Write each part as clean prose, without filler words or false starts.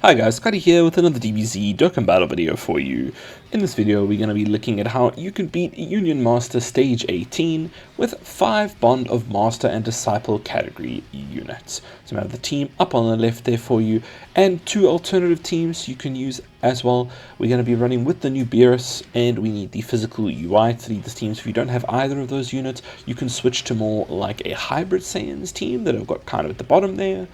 Hi guys, Scotty here with another DBZ Dokkan Battle video for you. In this video we're going to be looking at how you can beat Union Master Stage 18 with 5 Bond of Master and Disciple category units. So we have the team up on the left there for you, and 2 alternative teams you can use as well. We're going to be running with the new Beerus, and we need the physical UI to lead this team. So if you don't have either of those units, you can switch to more like a hybrid Saiyans team that I've got kind of at the bottom there.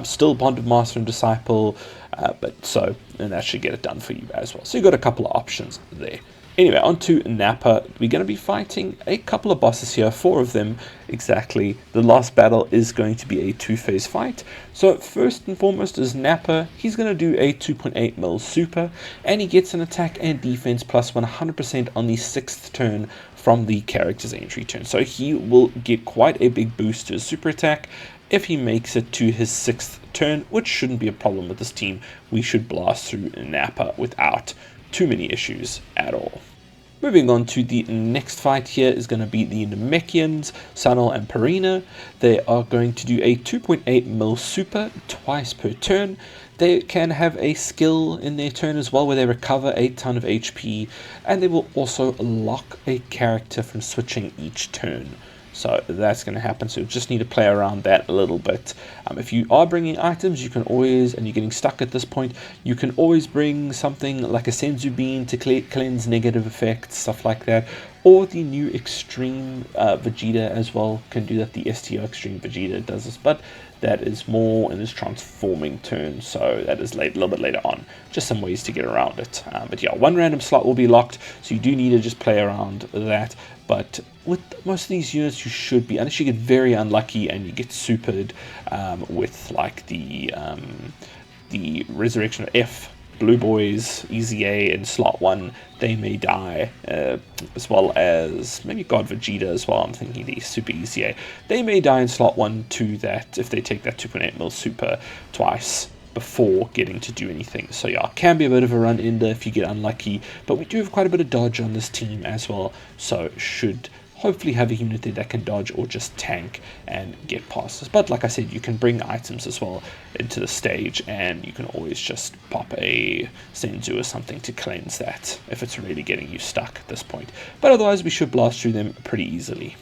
Still Bond of Master and Disciple, and that should get it done for you as well. So you've got a couple of options there. Anyway, on to Nappa. We're going to be fighting a couple of bosses here, 4 of them exactly. The last battle is going to be a 2-phase fight. So first and foremost is Nappa. He's going to do a 2.8 mil super, and he gets an attack and defense plus 100% on the 6th turn from the character's entry turn. So he will get quite a big boost to his super attack if he makes it to his 6th turn, which shouldn't be a problem with this team. We should blast through Nappa without too many issues at all. Moving on to the next fight here is going to be the Namekians, Saonel and Pirina. They are going to do a 2.8 mil super twice per turn. They can have a skill in their turn as well where they recover a ton of HP, and they will also lock a character from switching each turn. So that's going to happen, so you just need to play around that a little bit. If you are bringing items, you can always, and you're getting stuck at this point, you can always bring something like a Senzu Bean to cleanse negative effects, stuff like that. Or the new Extreme Vegeta as well can do that. The STO Extreme Vegeta does this, but that is more in his transforming turn, so that is a little bit later on. Just some ways to get around it. But yeah, 1 random slot will be locked, so you do need to just play around that. But with most of these units, you should be, unless you get very unlucky and you get supered with like the Resurrection of F, Blue Boys, Easy A in slot 1, they may die, as well as maybe God Vegeta as well. I'm thinking the Super Easy A. They may die in slot 1 to that if they take that 2.8 mil super twice before getting to do anything. So yeah, it can be a bit of a run ender if you get unlucky, but we do have quite a bit of dodge on this team as well, so should hopefully have a unit there that can dodge or just tank and get past this. But like I said, you can bring items as well into the stage, and you can always just pop a Senzu or something to cleanse that if it's really getting you stuck at this point. But otherwise, we should blast through them pretty easily.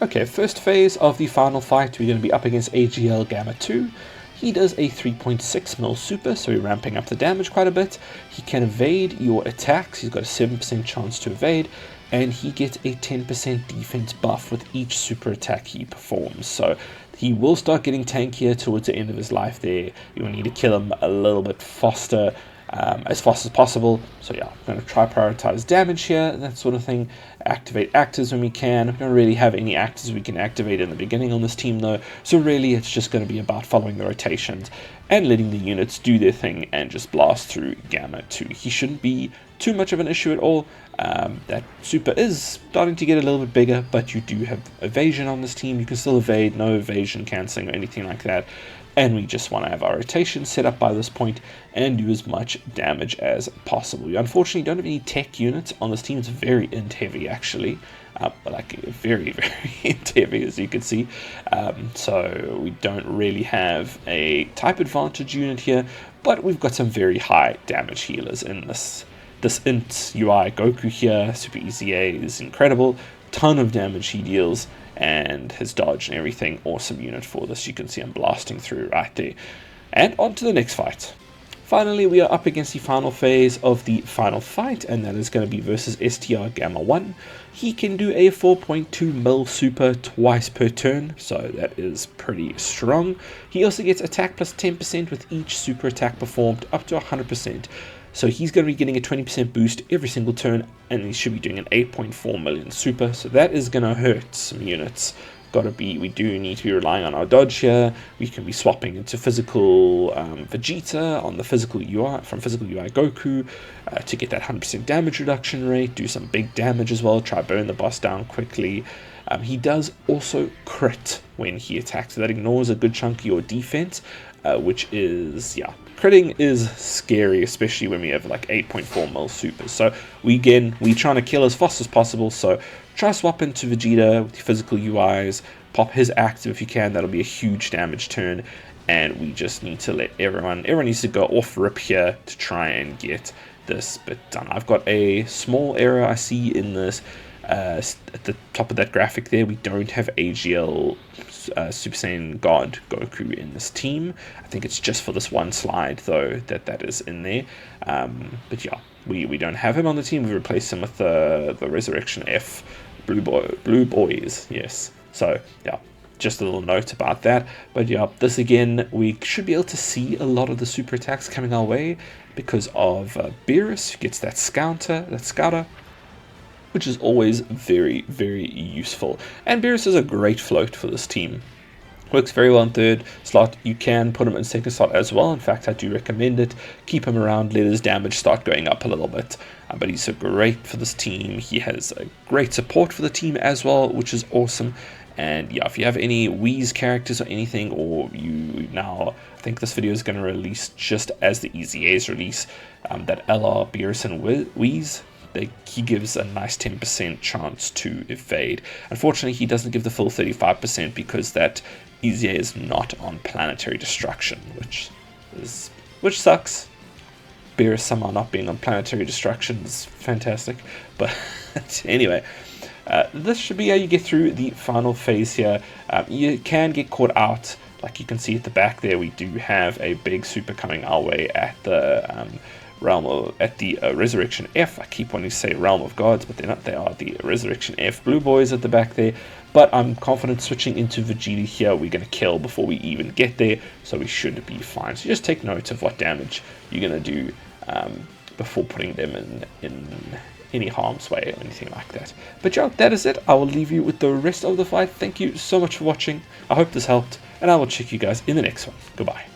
Okay, first phase of the final fight, we're going to be up against AGL Gamma 2. He does a 3.6 mil super, so we're ramping up the damage quite a bit. He can evade your attacks. He's got a 7% chance to evade, and he gets a 10% defense buff with each super attack he performs. So he will start getting tankier towards the end of his life there. You will need to kill him a little bit faster, as fast as possible. So yeah, I'm going to try prioritize damage here, that sort of thing. Activate actors when we can. We don't really have any actors we can activate in the beginning on this team though, so really it's just going to be about following the rotations and letting the units do their thing and just blast through Gamma 2. He shouldn't be too much of an issue at all. That super is starting to get a little bit bigger, but you do have evasion on this team. You can still evade, no evasion cancelling or anything like that. And we just want to have our rotation set up by this point and do as much damage as possible. We unfortunately don't have any tech units on this team. It's very int heavy actually, like very, very int heavy as you can see. So we don't really have a type advantage unit here, but we've got some very high damage healers in this int UI. Goku here, Super Easy A is incredible. Ton of damage he deals, and his dodge and everything, awesome unit for this. You can see I'm blasting through right there. And on to the next fight. Finally, we are up against the final phase of the final fight, and that is going to be versus STR Gamma 1. He can do a 4.2 mil super twice per turn, so that is pretty strong. He also gets attack plus 10% with each super attack performed up to 100%. So he's going to be getting a 20% boost every single turn, and he should be doing an 8.4 million super, so that is going to hurt some units. We do need to be relying on our dodge here. We can be swapping into physical Vegeta on the physical UI, from physical UI Goku, to get that 100% damage reduction rate, do some big damage as well, try burn the boss down quickly. He does also crit when he attacks, so that ignores a good chunk of your defense, which is, yeah, critting is scary, especially when we have like 8.4 mil supers. So we trying to kill as fast as possible, so try swap into Vegeta with the physical UIs, pop his active if you can. That'll be a huge damage turn, and we just need to let everyone needs to go off rip here to try and get this bit done. I've got a small error I see in this at the top of that graphic there. We don't have AGL Super Saiyan God Goku in this team. I think it's just for this one slide though that is in there, but yeah, we don't have him on the team. We replaced him with the Resurrection F blue boys, yes. So yeah, just a little note about that. But yeah, this again, we should be able to see a lot of the super attacks coming our way because of Beerus, who gets that scouter, which is always very, very useful. And Beerus is a great float for this team. Works very well in third slot. You can put him in second slot as well. In fact, I do recommend it. Keep him around, let his damage start going up a little bit. But he's so great for this team. He has a great support for the team as well, which is awesome. And yeah, if you have any Whis characters or anything, or you now, I think this video is going to release just as the EZAs release, that LR, Beerus, and Whis, he gives a nice 10% chance to evade. Unfortunately, he doesn't give the full 35% because that EZA is not on planetary destruction, which sucks. Beerus somehow not being on planetary destruction is fantastic. But anyway, this should be how you get through the final phase here. You can get caught out. Like you can see at the back there, we do have a big super coming our way at the Resurrection F. I keep wanting to say Realm of Gods, but they're not. They are the Resurrection F blue boys at the back there. But I'm confident switching into Vegeta here, we're going to kill before we even get there, so we should be fine. So just take note of what damage you're going to do before putting them in any harm's way or anything like that. But yeah, that is it. I will leave you with the rest of the fight. Thank you so much for watching. I hope this helped, and I will check you guys in the next one. Goodbye.